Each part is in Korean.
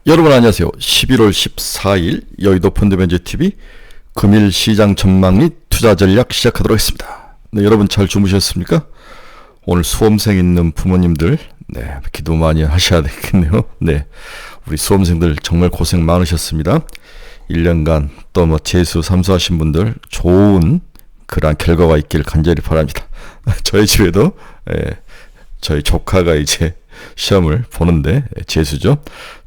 여러분 안녕하세요. 11월 14일 여의도 펀드매니저TV 금일 시장 전망 및 투자 전략 시작하도록 하겠습니다. 네, 여러분 잘 주무셨습니까? 오늘 수험생 있는 부모님들 기도 많이 하셔야 되겠네요. 네, 우리 수험생들 정말 고생 많으셨습니다. 1년간 또 재수 삼수하신 분들 좋은 그런 결과가 있길 간절히 바랍니다. 저희 집에도 저희 조카가 이제 시험을 보는데 재수죠.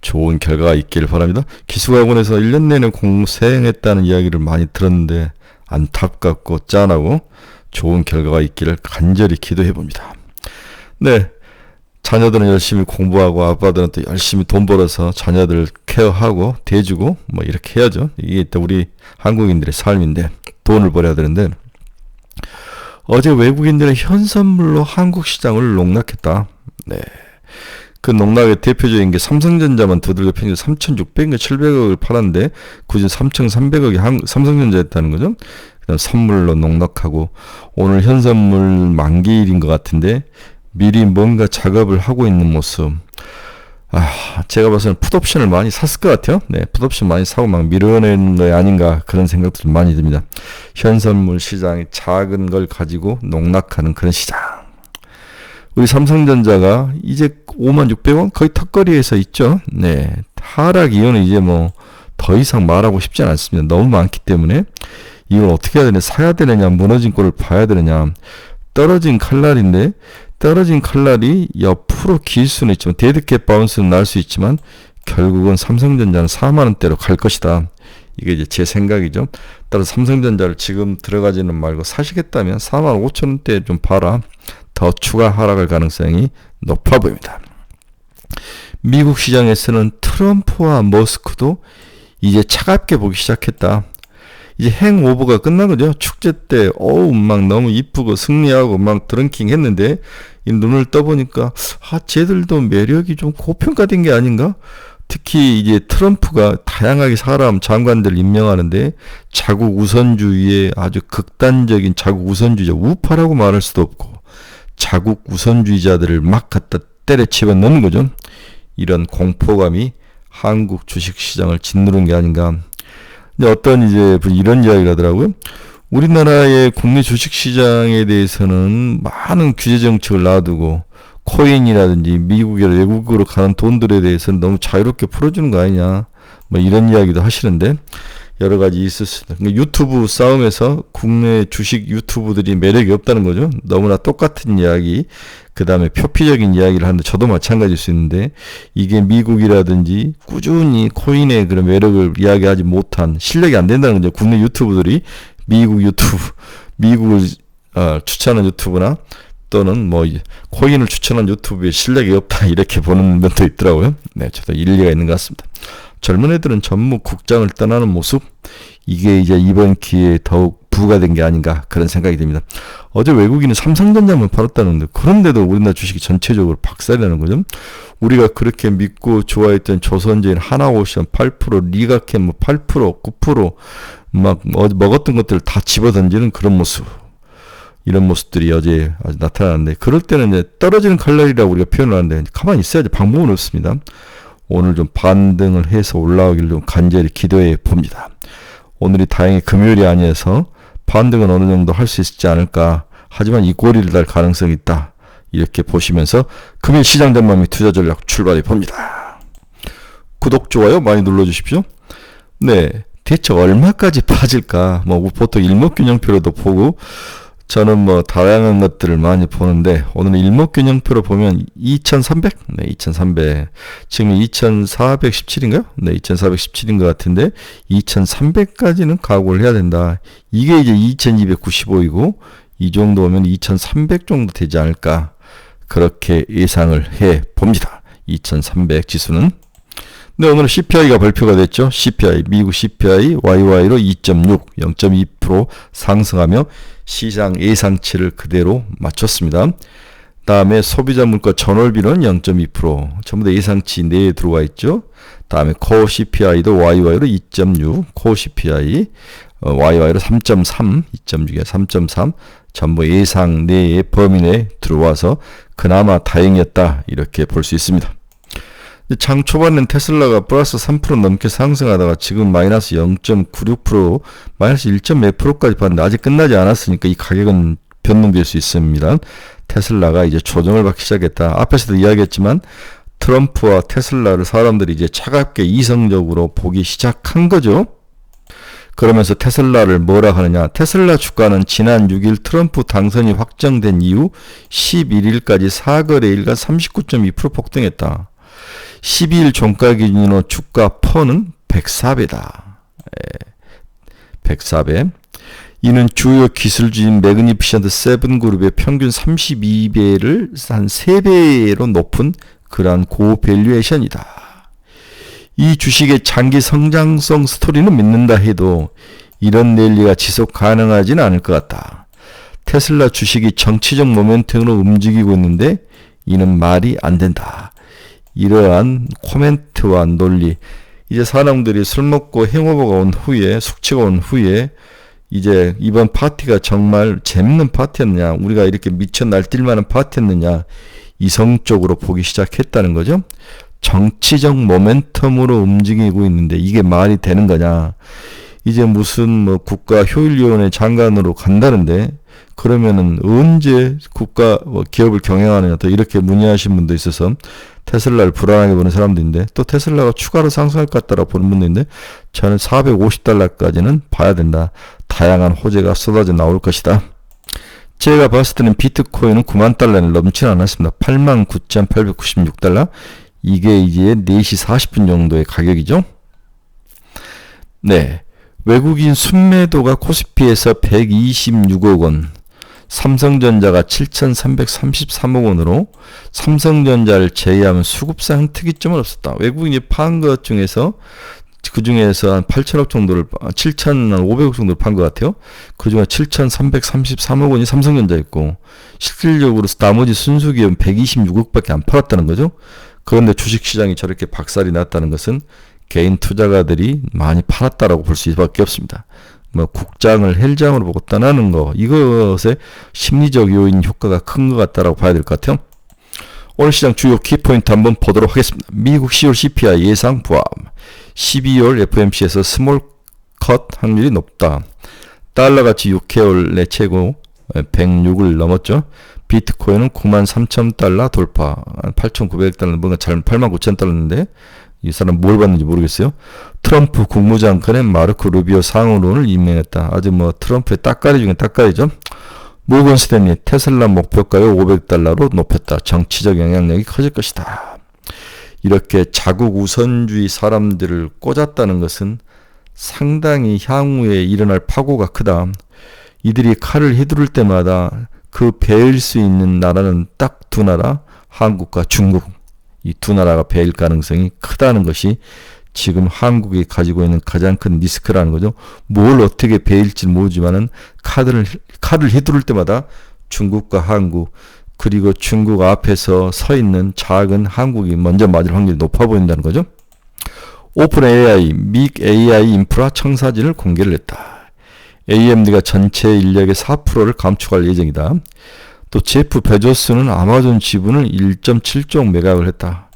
좋은 결과가 있길 바랍니다. 기숙학원에서 1년 내내 고생했다는 이야기를 많이 들었는데 안타깝고 짠하고 좋은 결과가 있기를 간절히 기도해 봅니다. 네, 자녀들은 열심히 공부하고 아빠들은 또 열심히 돈 벌어서 자녀들 케어하고 대주고 이렇게 해야죠. 이게 또 우리 한국인들의 삶인데 돈을 벌어야 되는데 어제 외국인들의 현선물로 한국 시장을 농락했다. 네. 그 농락의 대표적인 게 삼성전자만 두들겨 펴서 3,600억, 700억을 팔았는데 굳이 3,300억이 삼성전자였다는 거죠. 그다음 선물로 농락하고 오늘 현선물 만기일인 것 같은데 미리 뭔가 작업을 하고 있는 모습. 제가 봐서는 풋옵션을 많이 샀을 것 같아요. 네, 풋옵션 많이 사고 막 밀어내는 거 아닌가 그런 생각도 많이 듭니다. 현선물 시장이 작은 걸 가지고 농락하는 그런 시장. 우리 삼성전자가 이제 56,000원 거의 턱걸이에서 있죠. 네, 하락 이유는 이제 더 이상 말하고 싶지 않습니다. 너무 많기 때문에 이걸 어떻게 해야 되냐, 사야 되느냐, 무너진 꼴을 봐야 되느냐. 떨어진 칼날인데 떨어진 칼날이 옆으로 길 수는 있지만 데드캣 바운스는 날 수 있지만 결국은 삼성전자는 4만원대로 갈 것이다. 이게 이제 제 생각이죠. 따라서 삼성전자를 지금 들어가지는 말고 사시겠다면 45,000원대에 좀 봐라. 더 추가 하락할 가능성이 높아 보입니다. 미국 시장에서는 트럼프와 머스크도 이제 차갑게 보기 시작했다. 이제 행오버가 끝난 거죠. 축제 때 막 너무 이쁘고 승리하고 막 드렁킹 했는데 이 눈을 떠보니까 쟤들도 매력이 좀 고평가된 게 아닌가? 특히 이제 트럼프가 다양하게 사람 장관들 임명하는데 자국 우선주의의 아주 극단적인 자국 우선주의자, 우파라고 말할 수도 없고 자국 우선주의자들을 막 갖다 때려 집어넣는 거죠. 이런 공포감이 한국 주식시장을 짓누른 게 아닌가. 근데 어떤 이제 이런 이야기를 하더라고요. 우리나라의 국내 주식시장에 대해서는 많은 규제 정책을 놔두고 코인이라든지 미국이나 외국으로 가는 돈들에 대해서는 너무 자유롭게 풀어주는 거 아니냐. 이런 이야기도 하시는데 여러 가지 있을 수 있다. 유튜브 싸움에서 국내 주식 유튜브들이 매력이 없다는 거죠. 너무나 똑같은 이야기, 그 다음에 표피적인 이야기를 하는데 저도 마찬가지일 수 있는데 이게 미국이라든지 꾸준히 코인의 그런 매력을 이야기하지 못한 실력이 안 된다는 거죠. 국내 유튜브들이 미국 유튜브, 미국을 추천하는 유튜브나 또는 코인을 추천한 유튜브에 실력이 없다 이렇게 보는 면도 있더라고요. 네, 저도 일리가 있는 것 같습니다. 젊은 애들은 전무 국장을 떠나는 모습, 이게 이제 이번 기회에 더욱 부각된 게 아닌가 그런 생각이 듭니다. 어제 외국인은 삼성전자만 팔았다는데 그런데도 우리나라 주식이 전체적으로 박살이라는 거죠. 우리가 그렇게 믿고 좋아했던 조선제인 하나오션 8%, 리가캠 8%, 9% 막 먹었던 것들을 다 집어던지는 그런 모습. 이런 모습들이 어제 아주 나타나는데 그럴 때는 이제 떨어지는 칼날이라고 우리가 표현을 하는데 가만히 있어야지 방법은 없습니다. 오늘 좀 반등을 해서 올라오기를 좀 간절히 기도해 봅니다. 오늘이 다행히 금요일이 아니어서 반등은 어느 정도 할 수 있지 않을까. 하지만 이 꼬리를 달 가능성이 있다. 이렇게 보시면서 금요일 시장 전망 및 투자 전략 출발해 봅니다. 구독, 좋아요 많이 눌러주십시오. 네, 대체 얼마까지 빠질까? 보통 일목균형표로도 보고 저는 다양한 것들을 많이 보는데 오늘은 일목균형표로 보면 2300? 네, 2300. 지금 2417인가요? 네, 2417인 것 같은데 2300까지는 각오를 해야 된다. 이게 이제 2295이고 이 정도 오면 2300 정도 되지 않을까. 그렇게 예상을 해 봅니다. 2300 지수는. 네, 오늘 CPI가 발표가 됐죠. CPI, 미국 CPI YY로 2.6, 0.2% 상승하며 시장 예상치를 그대로 맞췄습니다. 다음에 소비자 물가 전월비는 0.2%, 전부 다 예상치 내에 들어와 있죠. 다음에 코어 CPI도 YY로 2.6, 코어 CPI YY로 3.3, 2.6에 3.3, 전부 예상 내의 범위 내에 들어와서 그나마 다행이었다 이렇게 볼 수 있습니다. 장 초반엔 테슬라가 플러스 3% 넘게 상승하다가 지금 마이너스 0.96%, 마이너스 1.몇 %까지 봤는데 아직 끝나지 않았으니까 이 가격은 변동될 수 있습니다. 테슬라가 이제 조정을 받기 시작했다. 앞에서도 이야기했지만 트럼프와 테슬라를 사람들이 이제 차갑게 이성적으로 보기 시작한 거죠. 그러면서 테슬라를 뭐라 하느냐. 테슬라 주가는 지난 6일 트럼프 당선이 확정된 이후 11일까지 4거래일간 39.2% 폭등했다. 12일 종가 기준으로 주가 퍼는 104배다. 104배. 이는 주요 기술주인 매그니피션트 세븐그룹의 평균 32배를 한 3배로 높은 그러한 고밸류에이션이다. 이 주식의 장기 성장성 스토리는 믿는다 해도 이런 랠리가 지속 가능하지는 않을 것 같다. 테슬라 주식이 정치적 모멘텀으로 움직이고 있는데 이는 말이 안 된다. 이러한 코멘트와 논리, 이제 사람들이 술 먹고 행오버가 온 후에, 숙취가 온 후에 이제 이번 파티가 정말 재밌는 파티였느냐, 우리가 이렇게 미쳐 날뛸만한 파티였느냐, 이성적으로 보기 시작했다는 거죠. 정치적 모멘텀으로 움직이고 있는데 이게 말이 되는 거냐. 이제 무슨 뭐 국가효율위원회 장관으로 간다는데 그러면은 언제 국가 기업을 경영하느냐, 또 이렇게 문의하신 분도 있어서 테슬라를 불안하게 보는 사람들인데, 또 테슬라가 추가로 상승할 것 같다라고 보는 분들인데, 저는 $450까지는 봐야 된다. 다양한 호재가 쏟아져 나올 것이다. 제가 봤을 때는 비트코인은 $90,000를 넘지는 않았습니다. 89,896달러. 이게 이제 4시 40분 정도의 가격이죠. 네. 외국인 순매도가 코스피에서 126억 원, 삼성전자가 7,333억 원으로 삼성전자를 제외하면 수급상 특이점은 없었다. 외국인이 판 것 중에서 그 중에서 한 8천억 정도를, 7,500억 정도를 판 것 같아요. 그 중에 7,333억 원이 삼성전자였고, 실질적으로 나머지 순수기업은 126억밖에 안 팔았다는 거죠. 그런데 주식시장이 저렇게 박살이 났다는 것은 개인 투자가들이 많이 팔았다라고 볼 수밖에 없습니다. 뭐 국장을 헬장으로 보고 떠나는 거, 이것에 심리적 요인 효과가 큰 것 같다라고 봐야 될 것 같아요. 오늘 시장 주요 키포인트 한번 보도록 하겠습니다. 미국 10월 CPI 예상 부합, 12월 FOMC에서 스몰 컷 확률이 높다. 달러가치 6개월 내 최고 106을 넘었죠. 비트코인은 93,000달러 돌파, 8,900달러, 뭔가 잘 89,000달러인데 이 사람 뭘 봤는지 모르겠어요. 트럼프 국무장관의 마르코 루비오 상원론을 임명했다. 아주 뭐 트럼프의 따까리 중에 따까리죠. 모건 스탠리 테슬라 목표가를 $500로 높였다. 정치적 영향력이 커질 것이다. 이렇게 자국 우선주의 사람들을 꽂았다는 것은 상당히 향후에 일어날 파고가 크다. 이들이 칼을 휘두를 때마다 그 베일 수 있는 나라는 딱 두 나라, 한국과 중국. 이 두 나라가 베일 가능성이 크다는 것이 지금 한국이 가지고 있는 가장 큰 리스크라는 거죠. 뭘 어떻게 베일지 모르지만은 칼을 휘두를 때마다 중국과 한국, 그리고 중국 앞에서 서 있는 작은 한국이 먼저 맞을 확률이 높아 보인다는 거죠. 오픈 AI, 믹 AI 인프라 청사진을 공개를 했다. AMD가 전체 인력의 4%를 감축할 예정이다. 또 제프 베조스는 아마존 지분을 1.7조 매각을 했다.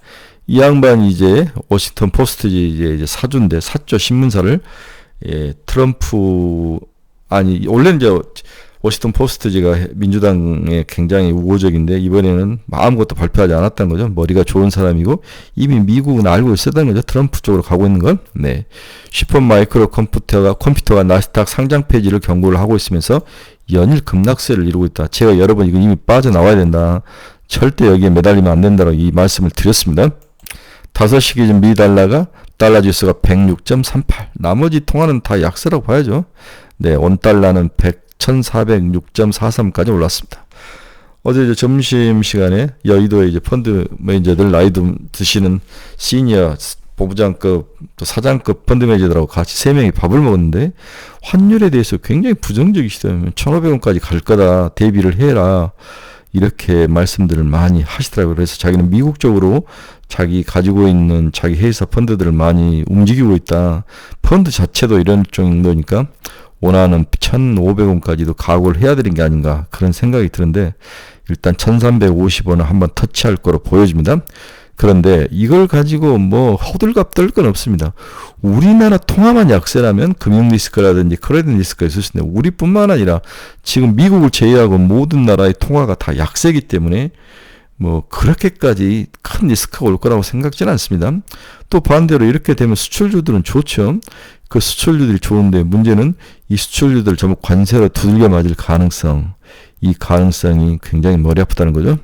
이 양반이 이제 워싱턴 포스트 이제 사주인데 샀죠. 신문사를. 트럼프, 아니 원래는 이제 워싱턴 포스트지가 민주당에 굉장히 우호적인데 이번에는 아무것도 발표하지 않았다는 거죠. 머리가 좋은 사람이고 이미 미국은 알고 있었다는 거죠. 트럼프 쪽으로 가고 있는 건. 네. 슈퍼 마이크로 컴퓨터가 나스닥 상장 폐지를 경고를 하고 있으면서 연일 급락세를 이루고 있다. 제가 여러 번 이거 이미 빠져나와야 된다. 절대 여기에 매달리면 안 된다고 이 말씀을 드렸습니다. 5시 기준 미 달러가 달러 지수가 106.38. 나머지 통화는 다 약세라고 봐야죠. 네, 원달러는 1,406.43까지 올랐습니다. 어제 이제 점심시간에 여의도에 이제 펀드 매니저들 나이 드시는 시니어 보부장급 또 사장급 펀드 매니저들하고 같이 3명이 밥을 먹었는데 환율에 대해서 굉장히 부정적이시다면 1,500원까지 갈 거다. 대비를 해라. 이렇게 말씀들을 많이 하시더라고요. 그래서 자기는 미국적으로 자기 가지고 있는 자기 회사 펀드들을 많이 움직이고 있다. 펀드 자체도 이런 정도니까 원하는 1,500원까지도 각오를 해야 되는 게 아닌가 그런 생각이 드는데 일단 1,350원을 한번 터치할 거로 보여집니다. 그런데 이걸 가지고 뭐 호들갑 떨 건 없습니다. 우리나라 통화만 약세라면 금융 리스크라든지 크레딧 리스크가 있을 수 있는데 우리뿐만 아니라 지금 미국을 제외하고 모든 나라의 통화가 다 약세이기 때문에 뭐 그렇게까지 큰 리스크가 올 거라고 생각지는 않습니다. 또 반대로 이렇게 되면 수출주들은 좋죠. 그 수출주들이 좋은데 문제는 이 수출주들 전부 관세로 두들겨 맞을 가능성, 이 가능성이 굉장히 머리 아프다는 거죠.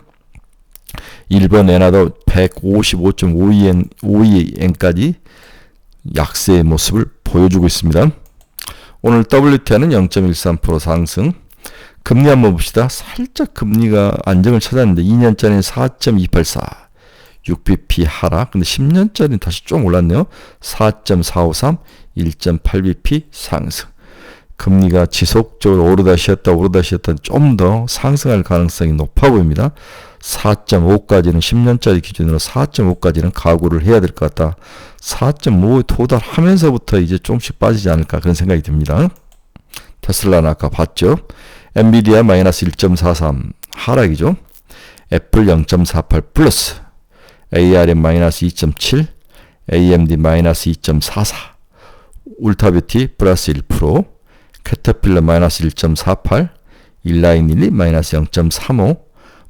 일본 엔화도 155.52엔까지 약세의 모습을 보여주고 있습니다. 오늘 WTI는 0.13% 상승. 금리 한번 봅시다. 살짝 금리가 안정을 찾았는데 2년짜리는 4.284, 6bp 하락. 근데 10년짜리는 다시 좀 올랐네요. 4.453, 1.8bp 상승. 금리가 지속적으로 오르다 쉬었다 좀 더 상승할 가능성이 높아 보입니다. 4.5까지는 10년짜리 기준으로 4.5까지는 각오를 해야 될 것 같다. 4.5에 도달하면서부터 이제 조금씩 빠지지 않을까 그런 생각이 듭니다. 테슬라는 아까 봤죠. 엔비디아 마이너스 1.43 하락이죠. 애플 0.48 플러스, ARM 마이너스 2.7, AMD 마이너스 2.44, 울타뷰티 플러스 1%, 캐터필러 마이너스 1.48, 일라이닐리 마이너스 0.35,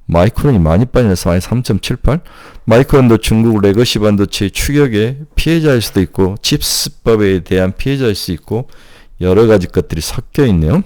마이크론이 많이 빠지면서 마이너스 3.78. 마이크론도 중국 레거시 반도체 추격의 피해자일 수도 있고 칩스법에 대한 피해자일 수 있고 여러 가지 것들이 섞여 있네요.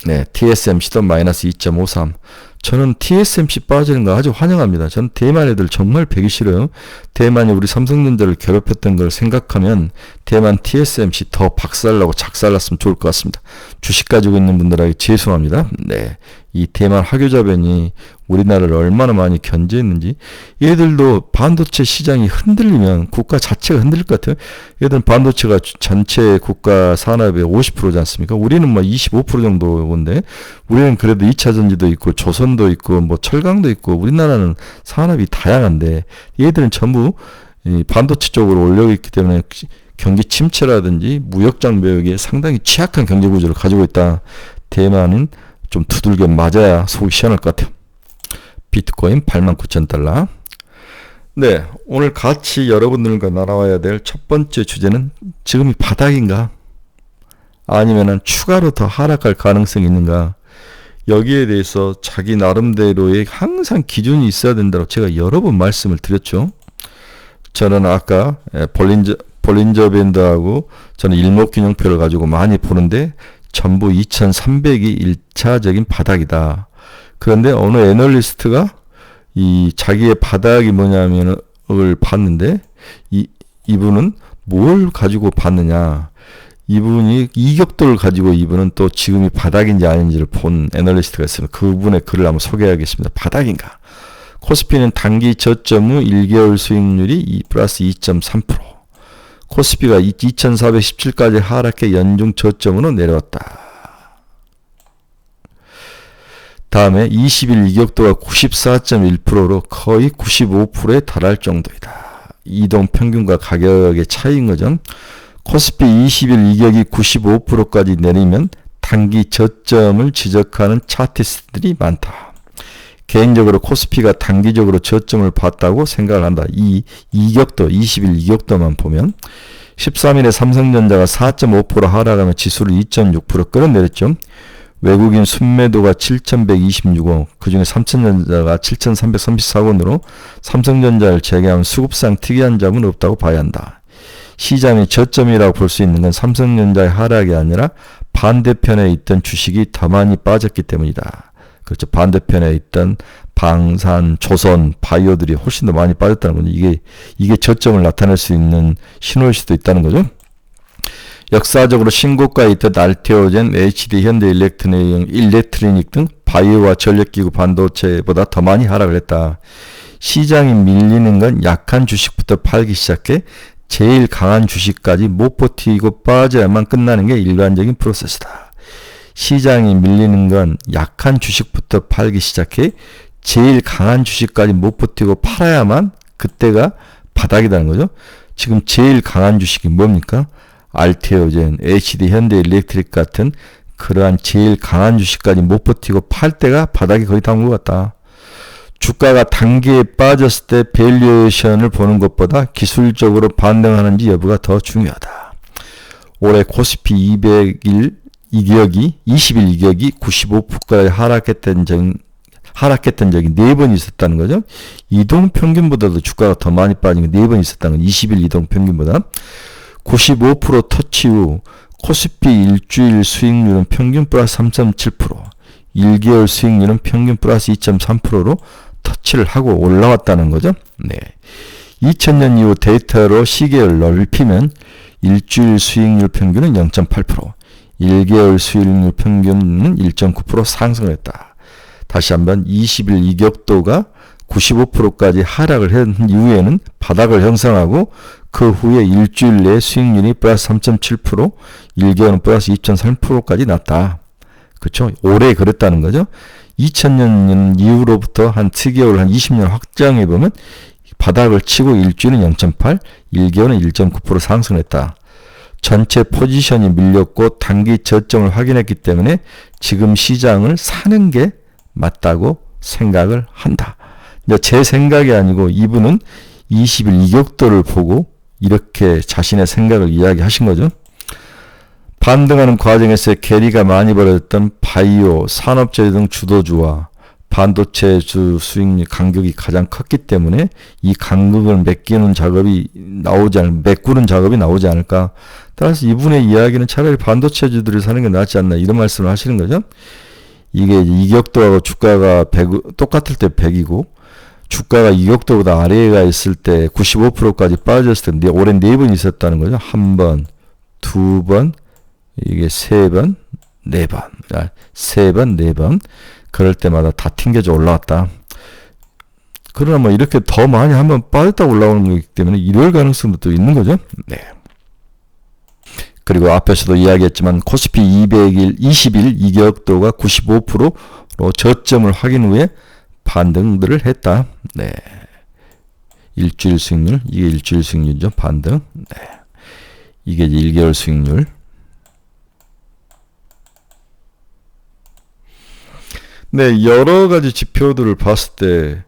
네, TSMC도 마이너스 2.53. 저는 TSMC 빠지는 거 아주 환영합니다. 저는 대만 애들 정말 배기 싫어요. 대만이 우리 삼성전자를 괴롭혔던 걸 생각하면 대만 TSMC 더 박살나고 작살났으면 좋을 것 같습니다. 주식 가지고 있는 분들에게 죄송합니다. 네, 이 대만 화교자변이 우리나라를 얼마나 많이 견제했는지. 얘들도 반도체 시장이 흔들리면 국가 자체가 흔들릴 것 같아요. 얘들은 반도체가 전체 국가 산업의 50%지 않습니까? 우리는 뭐 25% 정도인데 우리는 그래도 2차 전지도 있고 조선도 있고 뭐 철강도 있고 우리나라는 산업이 다양한데 얘들은 전부 이 반도체 쪽으로 올려있기 때문에 경기 침체라든지 무역 장벽에 상당히 취약한 경제 구조를 가지고 있다. 대만은 좀 두들겨 맞아야 속이 시원할 것 같아요. 비트코인 89,000달러. 네, 오늘 같이 여러분들과 나눠야 될 첫 번째 주제는 지금이 바닥인가? 아니면은 추가로 더 하락할 가능성이 있는가? 여기에 대해서 자기 나름대로의 항상 기준이 있어야 된다고 제가 여러 번 말씀을 드렸죠. 저는 아까 볼린저 밴드하고 저는 일목균형표를 가지고 많이 보는데 전부 2300이 1차적인 바닥이다. 그런데 어느 애널리스트가 이 자기의 바닥이 뭐냐면을 봤는데 이분은 뭘 가지고 봤느냐. 이분이 이격도를 가지고 이분은 또 지금이 바닥인지 아닌지를 본 애널리스트가 있으면 그분의 글을 한번 소개하겠습니다. 바닥인가? 코스피는 단기 저점 후 1개월 수익률이 2 플러스 2.3%. 코스피가 2417까지 하락해 연중 저점으로 내려왔다. 다음에 20일 이격도가 94.1%로 거의 95%에 달할 정도이다. 이동 평균과 가격의 차이인 거죠. 코스피 20일 이격이 95%까지 내리면 단기 저점을 지적하는 차티스트들이 많다. 개인적으로 코스피가 단기적으로 저점을 봤다고 생각을 한다. 이 이격도, 20일 이격도만 보면 13일에 삼성전자가 4.5% 하락하며 지수를 2.6% 끌어내렸죠. 외국인 순매도가 7,126원, 그중에 삼성전자가 7,334원으로 삼성전자를 제외하면 수급상 특이한 점은 없다고 봐야 한다. 시장의 저점이라고 볼 수 있는 건 삼성전자의 하락이 아니라 반대편에 있던 주식이 더 많이 빠졌기 때문이다. 그렇죠. 반대편에 있던 방산, 조선, 바이오들이 훨씬 더 많이 빠졌다는 거죠. 이게 저점을 나타낼 수 있는 신호일 수도 있다는 거죠. 역사적으로 신고가에 있던 알테오젠, HD, 현대일렉트로닉 등 바이오와 전력기구 반도체보다 더 많이 하락을 했다. 시장이 밀리는 건 약한 주식부터 팔기 시작해 제일 강한 주식까지 못 버티고 빠져야만 끝나는 게 일반적인 프로세스다. 시장이 밀리는 건 약한 주식부터 팔기 시작해 제일 강한 주식까지 못 버티고 팔아야만 그때가 바닥이라는 거죠. 지금 제일 강한 주식이 뭡니까? 알테오젠, HD, 현대일렉트릭 같은 그러한 제일 강한 주식까지 못 버티고 팔 때가 바닥이 거의 다 온 것 같다. 주가가 단기에 빠졌을 때 밸류에이션을 보는 것보다 기술적으로 반등하는지 여부가 더 중요하다. 올해 코스피 200일 이격이 20일 이격이 95%까지 하락했던 적이 4번 있었다는 거죠. 이동평균보다도 주가가 더 많이 빠진 게 4번 있었다는 건 20일 이동평균보다 95% 터치 후 코스피 일주일 수익률은 평균 플러스 3.7%, 1개월 수익률은 평균 플러스 2.3%로 터치를 하고 올라왔다는 거죠. 네. 2000년 이후 데이터로 시계를 넓히면 일주일 수익률 평균은 0.8%, 1개월 수익률 평균은 1.9% 상승했다. 다시 한번 20일 이격도가 95%까지 하락을 한 이후에는 바닥을 형성하고 그 후에 일주일 내 수익률이 플러스 3.7%, 1개월은 플러스 2.3%까지 났다. 그렇죠? 올해 그랬다는 거죠. 2000년 이후로부터 한 7개월, 한 20년 확장해보면 바닥을 치고 일주일은 0.8, 1개월은 1.9% 상승했다. 전체 포지션이 밀렸고 단기 저점을 확인했기 때문에 지금 시장을 사는 게 맞다고 생각을 한다. 제 생각이 아니고 이분은 20일 이격도를 보고 이렇게 자신의 생각을 이야기하신 거죠. 반등하는 과정에서 괴리가 많이 벌어졌던 바이오, 산업재 등 주도주와 반도체주 수익률 간격이 가장 컸기 때문에 이 간격을 메꾸는 작업이 나오지 않을까. 따라서 이분의 이야기는 차라리 반도체주들을 사는 게 낫지 않나 이런 말씀을 하시는 거죠. 이게 이격도하고 주가가 100, 똑같을 때 100이고 주가가 이격도보다 아래가 있을 때 95%까지 빠졌을 때 올해 4번 있었다는 거죠. 1번, 2번, 이게 3번, 4번. 3번, 4번. 그럴 때마다 다 튕겨져 올라왔다. 그러나 뭐 이렇게 더 많이 한번 빠졌다 올라오는 거기 때문에 이럴 가능성도 있는 거죠. 네. 그리고 앞에서도 이야기했지만 코스피 200일, 20일 이격도가 95%로 저점을 확인 후에 반등들을 했다. 네. 일주일 수익률, 이게 일주일 수익률이죠. 반등. 네. 이게 이제 1개월 수익률. 네, 여러 가지 지표들을 봤을 때,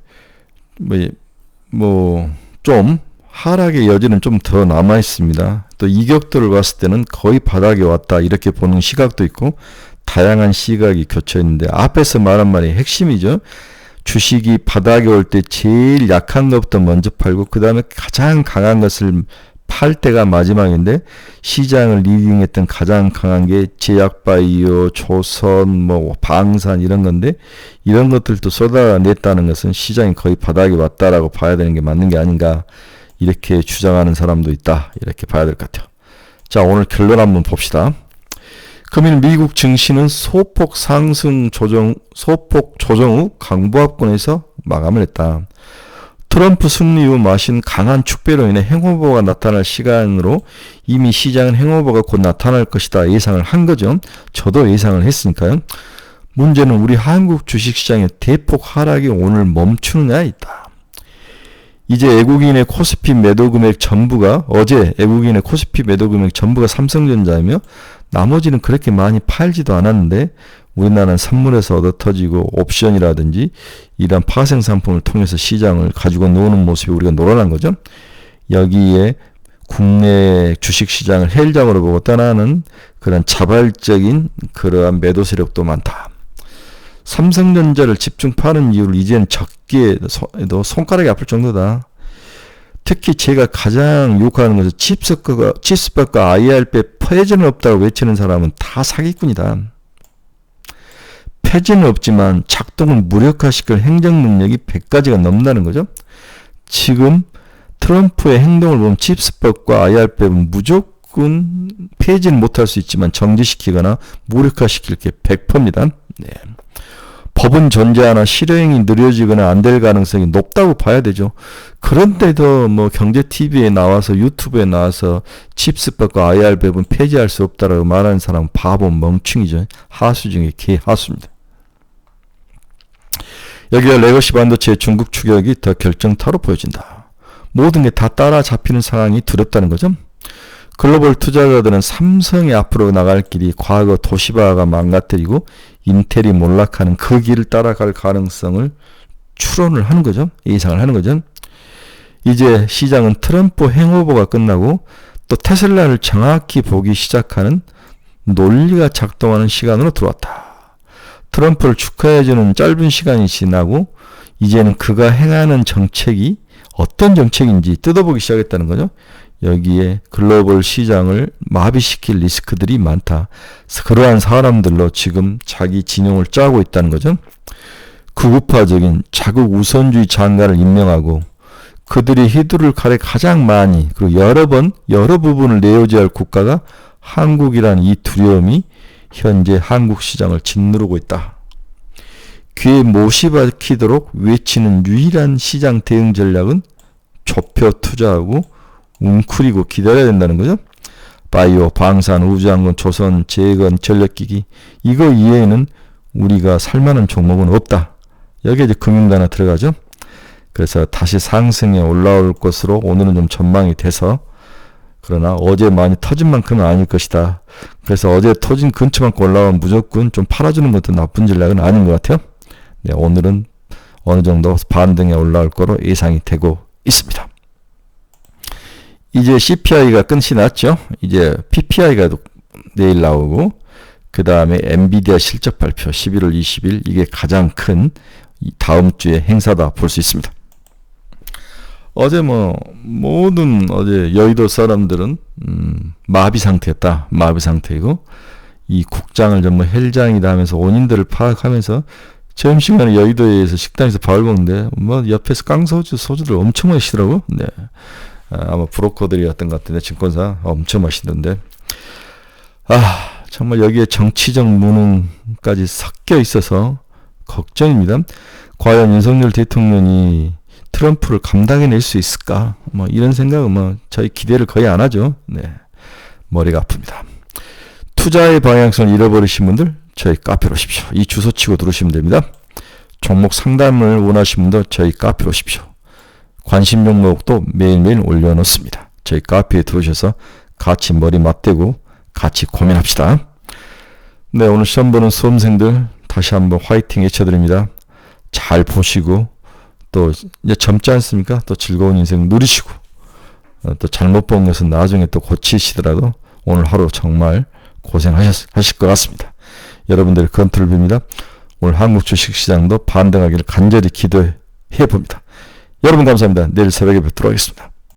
좀 하락의 여지는 좀 더 남아 있습니다. 또 이격도를 봤을 때는 거의 바닥에 왔다 이렇게 보는 시각도 있고 다양한 시각이 겹쳐 있는데 앞에서 말한 말이 핵심이죠. 주식이 바닥에 올 때 제일 약한 것부터 먼저 팔고 그 다음에 가장 강한 것을 팔 때가 마지막인데 시장을 리딩했던 가장 강한 게 제약바이오, 조선, 방산 이런 건데 이런 것들도 쏟아냈다는 것은 시장이 거의 바닥에 왔다라고 봐야 되는 게 맞는 게 아닌가 이렇게 주장하는 사람도 있다 이렇게 봐야 될 것 같아요. 자, 오늘 결론 한번 봅시다. 금일 미국 증시는 소폭 조정 후 강보합권에서 마감을 했다. 트럼프 승리 후 마신 강한 축배로 인해 행오버가 나타날 시간으로 이미 시장은 행오버가 곧 나타날 것이다 예상을 한 거죠. 저도 예상을 했으니까요. 문제는 우리 한국 주식시장의 대폭 하락이 오늘 멈추느냐에 있다. 이제 어제 외국인의 코스피 매도 금액 전부가 삼성전자이며 나머지는 그렇게 많이 팔지도 않았는데 우리나라는 선물에서 얻어 터지고 옵션이라든지 이런 파생 상품을 통해서 시장을 가지고 노는 모습이 우리가 놀아난 거죠. 여기에 국내 주식시장을 헬장으로 보고 떠나는 그런 자발적인 그러한 매도 세력도 많다. 삼성전자를 집중 파는 이유를 이제는 적게도 손가락이 아플 정도다. 특히 제가 가장 욕하는 것은 칩스박과 IR배 폐지는 없다고 외치는 사람은 다 사기꾼이다. 폐지는 없지만 작동을 무력화시킬 행정 능력이 100가지가 넘는다는 거죠. 지금 트럼프의 행동을 보면 칩스법과 IR법은 무조건 폐지는 못할 수 있지만 정지시키거나 무력화시킬 게 100%입니다. 네. 법은 존재하나 실행이 느려지거나 안 될 가능성이 높다고 봐야 되죠. 그런데도 경제TV에 나와서 유튜브에 나와서 칩스법과 IR법은 폐지할 수 없다라고 말하는 사람은 바보 멍충이죠. 하수 중에 개하수입니다. 여기가 레거시 반도체의 중국 추격이 더 결정타로 보여진다. 모든 게 다 따라잡히는 상황이 두렵다는 거죠. 글로벌 투자자들은 삼성이 앞으로 나갈 길이 과거 도시바가 망가뜨리고 인텔이 몰락하는 그 길을 따라갈 가능성을 추론을 하는 거죠. 예상을 하는 거죠. 이제 시장은 트럼프 행오버가 끝나고 또 테슬라를 정확히 보기 시작하는 논리가 작동하는 시간으로 들어왔다. 트럼프를 축하해주는 짧은 시간이 지나고 이제는 그가 행하는 정책이 어떤 정책인지 뜯어보기 시작했다는 거죠. 여기에 글로벌 시장을 마비시킬 리스크들이 많다. 그러한 사람들로 지금 자기 진영을 짜고 있다는 거죠. 극우파적인 자국 우선주의 장관을 임명하고 그들이 휘두를 칼에 가장 많이 그리고 여러 부분을 내어줘야 할 국가가 한국이라는 이 두려움이 현재 한국 시장을 짓누르고 있다. 귀에 못이 박히도록 외치는 유일한 시장 대응 전략은 좁혀 투자하고 웅크리고 기다려야 된다는 거죠. 바이오, 방산, 우주항공, 조선, 재건, 전력기기 이거 이외에는 우리가 살만한 종목은 없다. 여기에 이제 금융단에 들어가죠. 그래서 다시 상승에 올라올 것으로 오늘은 좀 전망이 돼서 그러나 어제 많이 터진 만큼은 아닐 것이다. 그래서 어제 터진 근처만큼 올라가면 무조건 좀 팔아주는 것도 나쁜 전략은 아닌 것 같아요. 네, 오늘은 어느 정도 반등에 올라올 거로 예상이 되고 있습니다. 이제 CPI가 끝이 났죠. 이제 PPI가 내일 나오고 그 다음에 엔비디아 실적 발표 11월 20일 이게 가장 큰 다음 주의 행사다 볼 수 있습니다. 어제 모든 어제 여의도 사람들은 마비 상태였다. 마비 상태이고 이 국장을 전부 헬장이다 하면서 원인들을 파악하면서 점심시간에 여의도에서 식당에서 밥을 먹는데 옆에서 깡소주 소주들 엄청 마시더라고. 네. 아마 브로커들이었던 것 같은데 증권사 엄청 마시던데 정말 여기에 정치적 무능까지 섞여 있어서 걱정입니다. 과연 윤석열 대통령이 트럼프를 감당해낼 수 있을까? 이런 생각은 저희 기대를 거의 안 하죠. 네. 머리가 아픕니다. 투자의 방향성을 잃어버리신 분들 저희 카페로 오십시오. 이 주소 치고 들어오시면 됩니다. 종목 상담을 원하시는 분들 저희 카페로 오십시오. 관심 종목도 매일매일 올려놓습니다. 저희 카페에 들어오셔서 같이 머리 맞대고 같이 고민합시다. 네, 오늘 시험 보는 수험생들 다시 한번 화이팅 외쳐드립니다. 잘 보시고 또 이제 젊지 않습니까? 또 즐거운 인생 누리시고 또 잘못 본 것은 나중에 또 고치시더라도 오늘 하루 정말 고생하실 것 같습니다. 여러분들의 건투를 빕니다. 오늘 한국 주식시장도 반등하기를 간절히 기도해 봅니다. 여러분 감사합니다. 내일 새벽에 뵙도록 하겠습니다.